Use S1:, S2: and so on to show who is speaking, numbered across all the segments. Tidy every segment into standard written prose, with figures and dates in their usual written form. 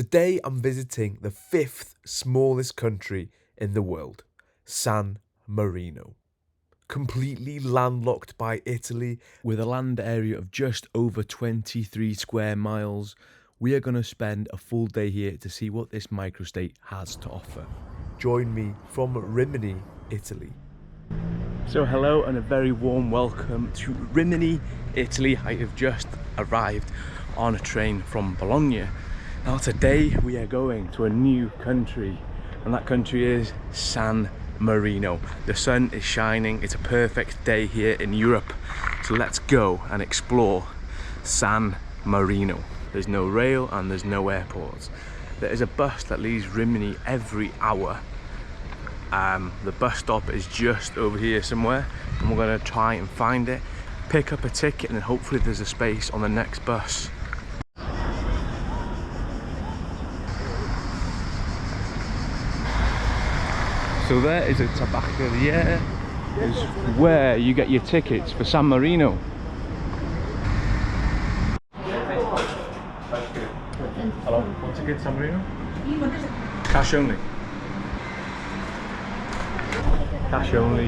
S1: Today I'm visiting the 5th smallest country in the world, San Marino. Completely landlocked by Italy, with a land area of just over 23 square miles, we are going to spend a full day here to see what this microstate has to offer. Join me from Rimini, Italy. So hello and a very warm welcome to Rimini, Italy. I have just arrived on a train from Bologna. Now today we are going to a new country, and that country is San Marino. The sun is shining, it's a perfect day here in Europe. So let's go and explore San Marino. There's no rail and there's no airports. There is a bus that leaves Rimini every hour. The bus stop is just over here somewhere, and we're going to try and find it, pick up a ticket, and then hopefully there's a space on the next bus. So there is a tabacceria, is where you get your tickets for San Marino. Hello, what ticket San Marino? Cash only. Cash only.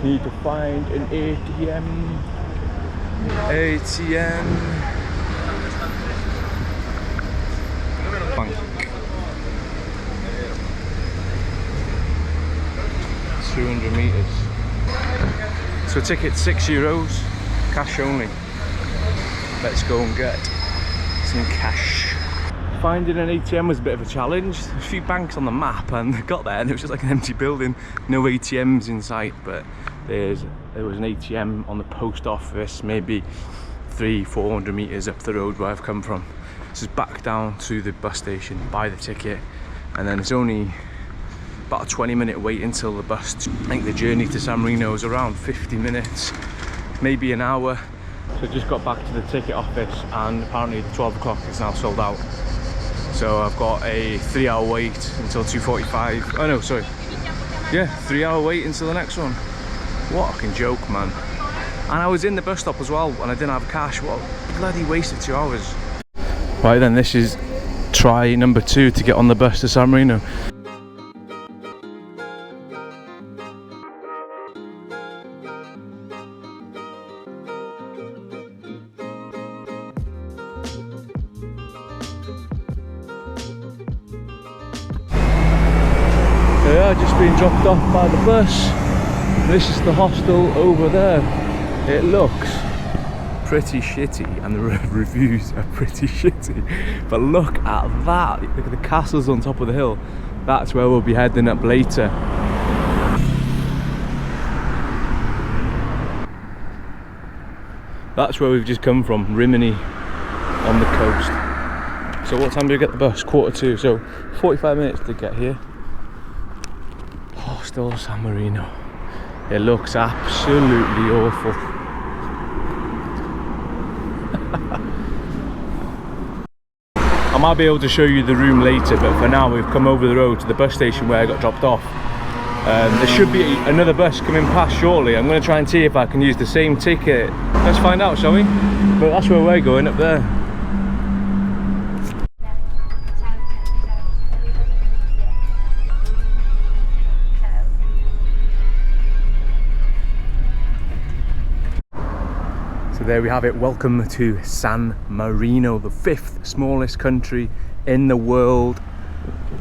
S1: Need to find an ATM. Bank. 200 meters. So ticket €6, cash only. Let's go and get some cash. Finding an ATM was a bit of a challenge. A few banks on the map, and I got there and it was just like an empty building, no ATMs in sight. But there was an ATM on the post office, maybe 300-400 meters up the road where I've come from. So it's back down to the bus station, buy the ticket, and then it's only about a 20-minute wait until the bus. I think the journey to San Marino is around 50 minutes, maybe an hour. So I just got back to the ticket office, and apparently 12 o'clock is now sold out. So I've got a 3-hour wait until 2:45. Oh no, sorry. Yeah, 3-hour wait until the next one. What a fucking joke, man. And I was in the bus stop as well, and I didn't have cash. What a bloody waste of 2 hours. Right then, this is try number 2 to get on the bus to San Marino. Yeah, just been dropped off by the bus. This is the hostel over there. It looks pretty shitty, and the reviews are pretty shitty. But look at that! Look at the castles on top of the hill. That's where we'll be heading up later. That's where we've just come from, Rimini, on the coast. So what time do we get the bus? 1:45, so 45 minutes to get here. Hostel San Marino. It looks absolutely awful. I might be able to show you the room later, but for now we've come over the road to the bus station where I got dropped off. There should be another bus coming past shortly. I'm going to try and see if I can use the same ticket. Let's find out, shall we? But that's where we're going, up there. So there we have it. Welcome to San Marino, the 5th smallest country in the world,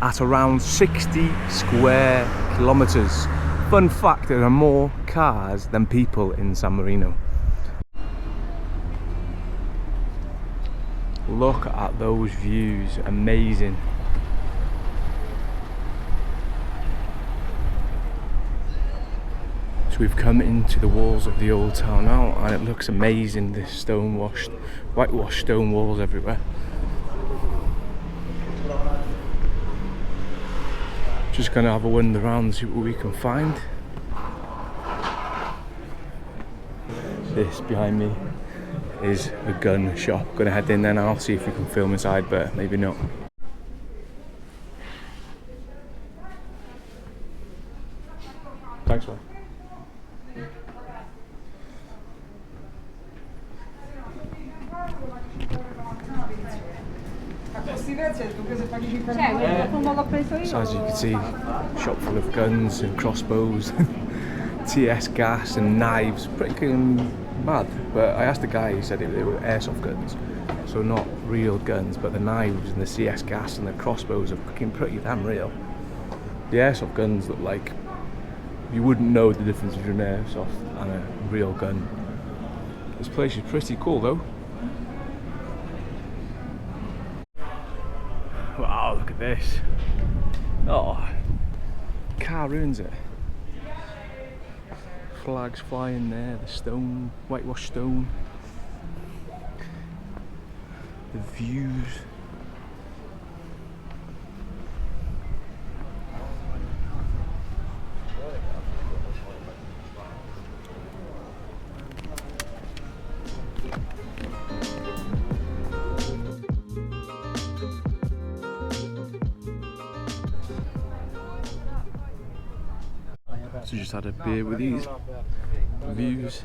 S1: at around 60 square kilometers. Fun fact, there are more cars than people in San Marino. Look at those views, amazing. So we've come into the walls of the old town now, and it looks amazing. This whitewashed stone walls everywhere. Just gonna have a wander around and see what we can find. This behind me is a gun shop. Gonna head in there now, see if we can film inside, but maybe not. Thanks, man. So as you can see, shop full of guns and crossbows, TS gas and knives. Pretty mad. But I asked the guy, he said they were airsoft guns, so not real guns, but the knives and the CS gas and the crossbows are fucking pretty damn real. The airsoft guns look like you wouldn't know the difference between an airsoft and a real gun. This place is pretty cool though. Wow, look at this. Oh, car ruins it. Flags flying there, the stone, whitewashed stone. The views. So just had a beer with these views.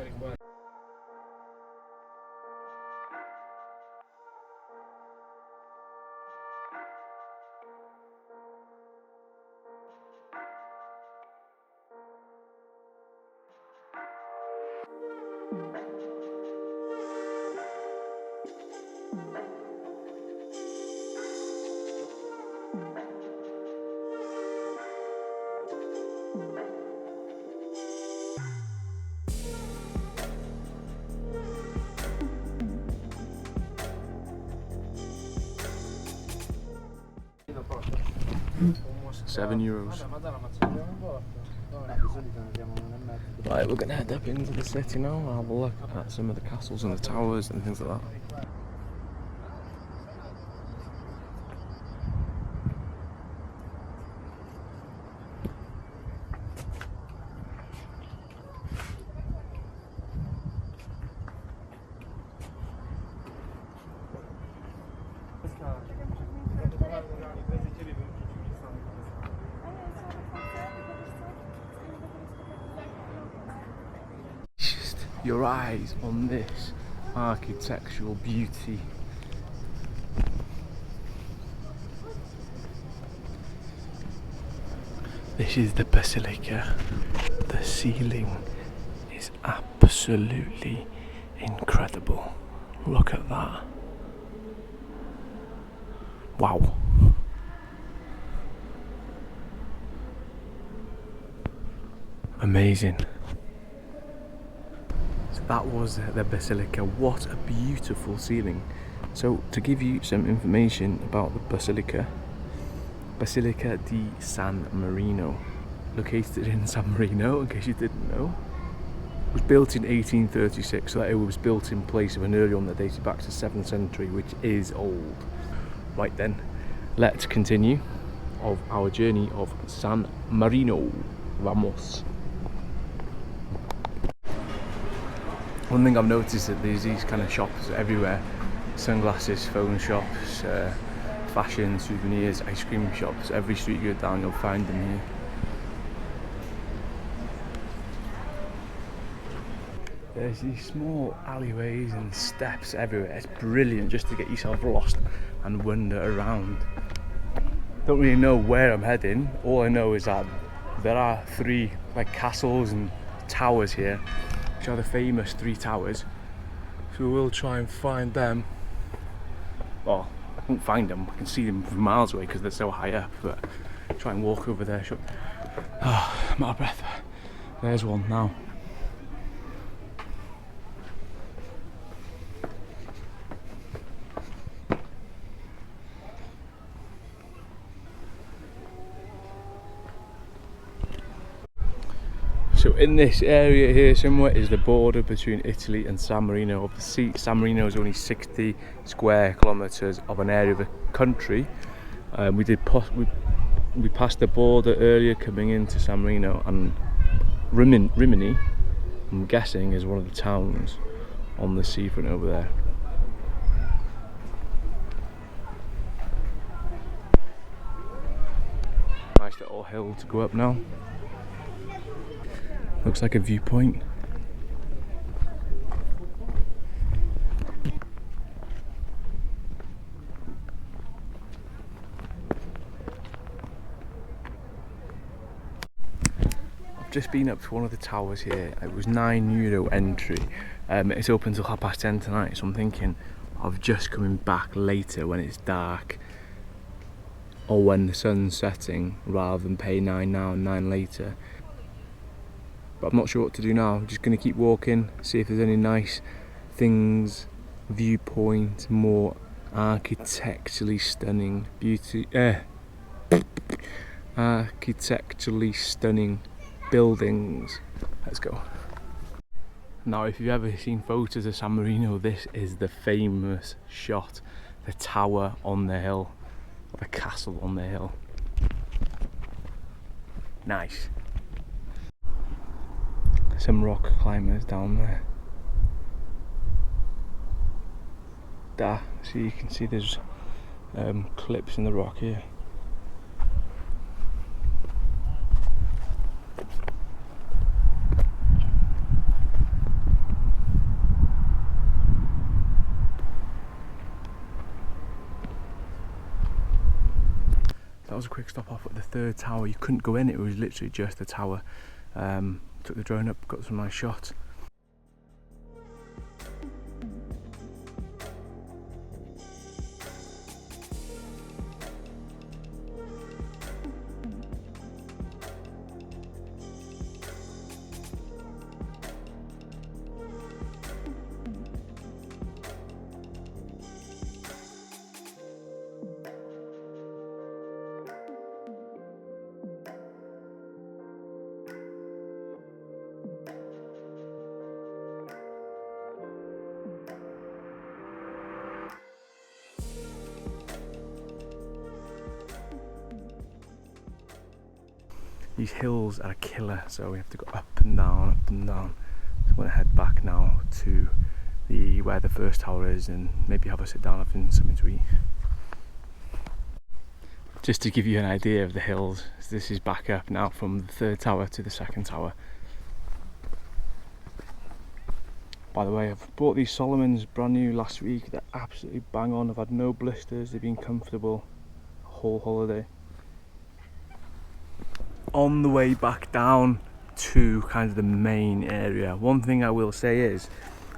S1: €7. Right, we're gonna head up into the city now and have a look at some of the castles and the towers and things like that. Your eyes on this architectural beauty. This is the basilica. The ceiling is absolutely incredible. Look at that. Wow. Amazing. That was the basilica. What a beautiful ceiling. So to give you some information about the basilica, Basilica di San Marino, located in San Marino, in case you didn't know, was built in 1836, so that it was built in place of an earlier one that dated back to the 7th century, which is old. Right then, let's continue of our journey of San Marino. Vamos. One thing I've noticed is that there's these kind of shops everywhere. Sunglasses, phone shops, fashion, souvenirs, ice cream shops. Every street you go down you'll find them here. There's these small alleyways and steps everywhere. It's brilliant just to get yourself lost and wander around. Don't really know where I'm heading. All I know is that there are 3 like castles and towers here, which are the famous 3 towers. So we'll try and find them. Well, I won't find them. I can see them from miles away because they're so high up. But try and walk over there. Oh, I'm out of breath. There's one now. So in this area here somewhere is the border between Italy and San Marino. Obviously San Marino is only 60 square kilometres of an area of a country. We passed the border earlier coming into San Marino, and Rimini, I'm guessing, is one of the towns on the seafront over there. Nice little hill to go up now. Looks like a viewpoint. just been up to one of the towers here. It was €9 entry. It's open till 10:30 tonight, so I'm thinking of just coming back later when it's dark or when the sun's setting, rather than pay 9 now and 9 later. But I'm not sure what to do now. I'm just going to keep walking, see if there's any nice things, viewpoint, more architecturally stunning architecturally stunning buildings. Let's go. Now, if you've ever seen photos of San Marino, this is the famous shot, the tower on the hill, the castle on the hill. Nice. Some rock climbers down there. So you can see there's clips in the rock here. That was a quick stop off at the third tower. You couldn't go in, it was literally just the tower. Took the drone up, got some nice shots. These hills are a killer, so we have to go up and down, up and down. So I'm going to head back now to where the first tower is and maybe have a sit down, having something to eat. Just to give you an idea of the hills, this is back up now from the third tower to the second tower. By the way, I've bought these Solomons brand new last week. They're absolutely bang on. I've had no blisters, they've been comfortable the whole holiday. On the way back down to kind of the main area, one thing I will say is,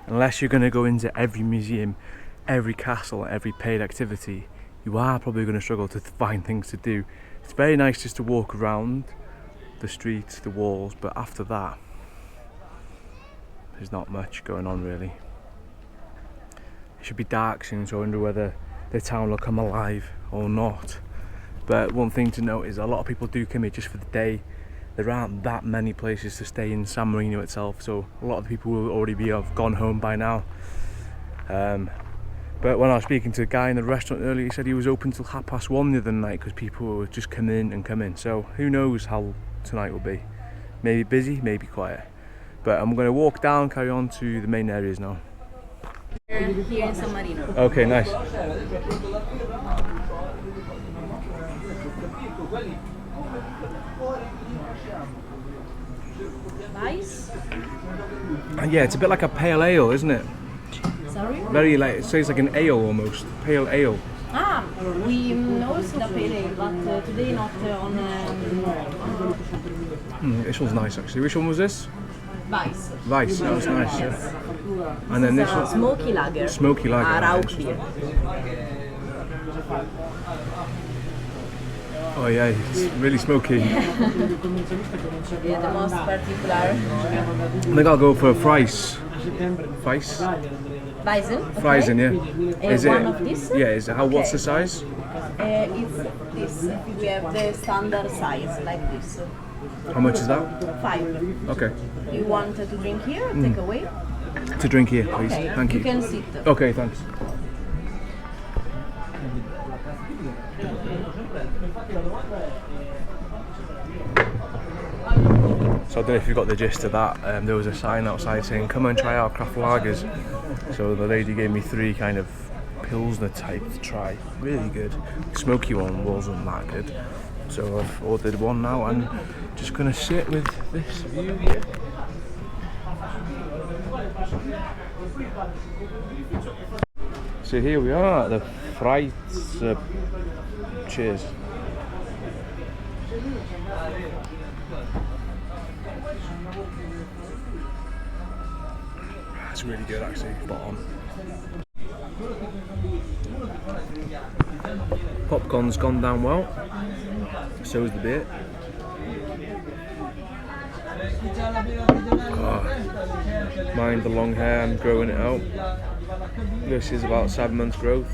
S1: unless you're going to go into every museum, every castle, every paid activity, you are probably going to struggle to find things to do. It's very nice just to walk around the streets, the walls, but after that there's not much going on really. It should be dark soon, so I wonder whether the town will come alive or not. But one thing to note is a lot of people do come here just for the day. There aren't that many places to stay in San Marino itself, so a lot of the people will already have gone home by now. But when I was speaking to a guy in the restaurant earlier, he said he was open till 1:30 the other night because people were just coming in and coming. So who knows how tonight will be. Maybe busy, maybe quiet. But I'm going to walk down, carry on to the main areas now.
S2: Here in San Marino.
S1: Okay, nice.
S2: Nice.
S1: Yeah, it's a bit like a pale ale, isn't it?
S2: Sorry?
S1: Very like, it tastes like an ale almost. Pale ale.
S2: Ah, we also the pale ale, but today not on.
S1: This one's nice actually. Which one was this?
S2: Weiss.
S1: Weiss, that was nice. Yeah. And then this one.
S2: Smoky lager.
S1: Smoky lager.
S2: Rauch beer.
S1: Oh yeah, it's really smoky.
S2: Yeah, the most particular.
S1: I think I'll go for fries. Fries?
S2: Weizen.
S1: Friesen, yeah. Is
S2: one
S1: it?
S2: of this?
S1: Yeah. Is it? How? What's the size?
S2: It's this. We have the standard size like this.
S1: How much is that?
S2: 5.
S1: Okay.
S2: You want to drink here? Take away.
S1: To drink here, please.
S2: Okay.
S1: Thank you.
S2: You can sit.
S1: Okay, thanks. So I don't know if you got the gist of that. There was a sign outside saying, "Come and try our craft lagers." So the lady gave me 3 kind of Pilsner type to try. Really good. Smoky one wasn't that good. So I've ordered one now and just gonna sit with this view here. So here we are at the Freiz. Cheers. It's really good actually, spot on. Popcorn's gone down well, so's the beer. Oh, mind the long hair, I'm growing it out. This is about 7 months growth.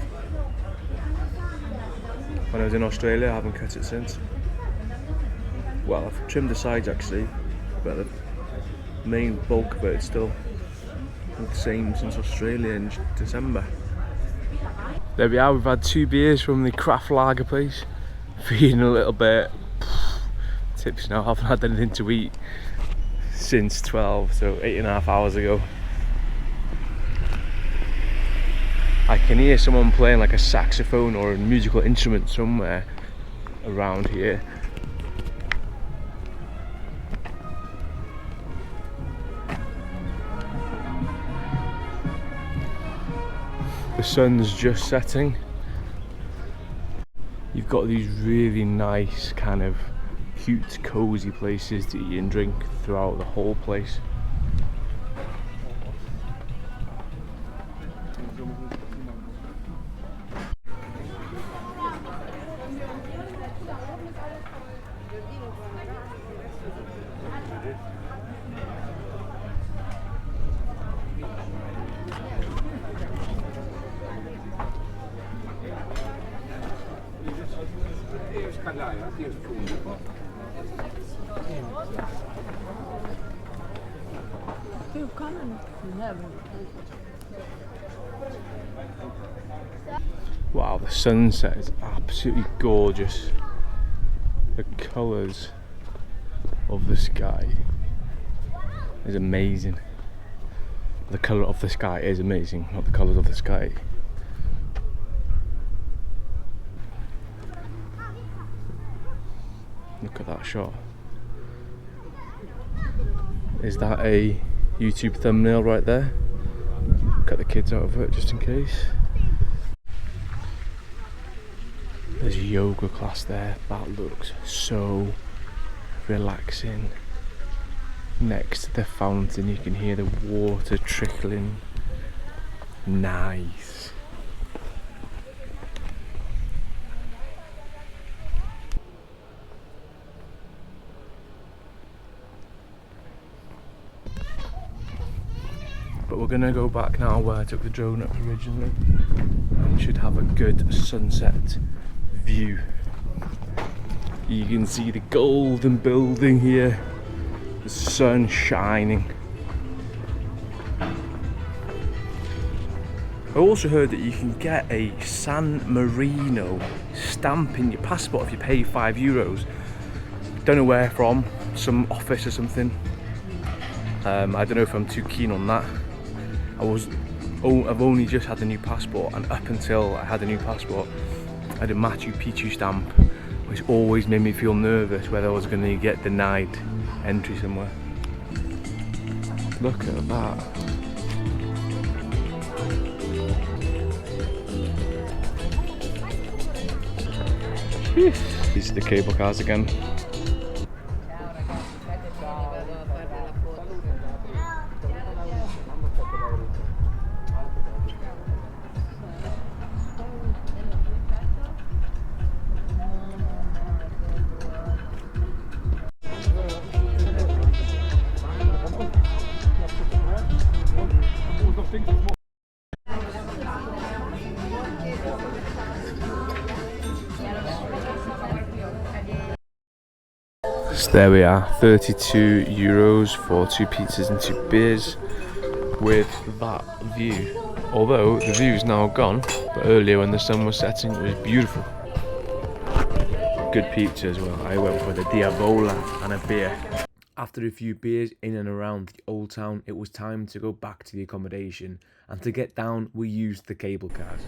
S1: When I was in Australia, I haven't cut it since. Well, I've trimmed the sides actually, but the main bulk of it is still the same since Australia in December. There we are, we've had 2 beers from the craft lager place. Feeling a little bit tipsy now, I haven't had anything to eat since 12, so 8.5 hours ago. I can hear someone playing like a saxophone or a musical instrument somewhere around here. The sun's just setting. You've got these really nice kind of cute cozy places to eat and drink throughout the whole place. Wow, the sunset is absolutely gorgeous. The colours of the sky is amazing. The colour of the sky is amazing, not the colours of the sky. Look at that shot. Is that a YouTube thumbnail right there? Cut the kids out of it just in case. There's a yoga class there. That looks so relaxing. Next to the fountain you can hear the water trickling. Nice. But we're gonna go back now where I took the drone up originally and should have a good sunset view. You can see the golden building here, the sun shining. I also heard that you can get a San Marino stamp in your passport if you pay €5. Don't know where from, some office or something. I don't know if I'm too keen on that. I've only just had a new passport, and up until I had a new passport I had a Machu Picchu stamp, which always made me feel nervous whether I was going to get denied entry somewhere. Look at that. These are the cable cars again. So there we are, €32 for 2 pizzas and 2 beers with that view. Although the view is now gone, but earlier when the sun was setting it was beautiful. Good pizza as well. I went for the Diavola and a beer. After a few beers in and around the old town, it was time to go back to the accommodation, and to get down we used the cable cars.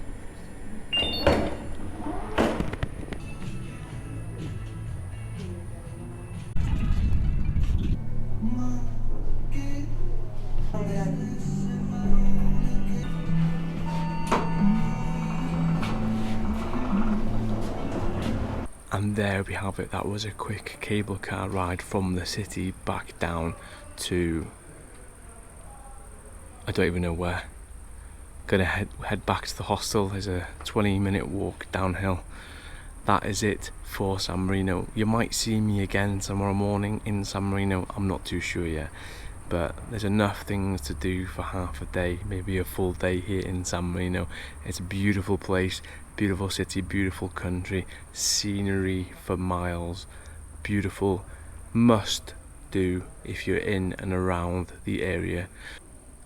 S1: And there we have it. That was a quick cable car ride from the city back down to, I don't even know where. Gonna head back to the hostel. There's a 20-minute walk downhill. That is it for San Marino. You might see me again tomorrow morning in San Marino. I'm not too sure yet, but there's enough things to do for half a day, maybe a full day here in San Marino. It's a beautiful place, beautiful city, beautiful country, scenery for miles, beautiful, must do if you're in and around the area.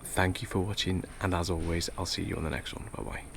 S1: Thank you for watching, and as always, I'll see you on the next one. Bye bye.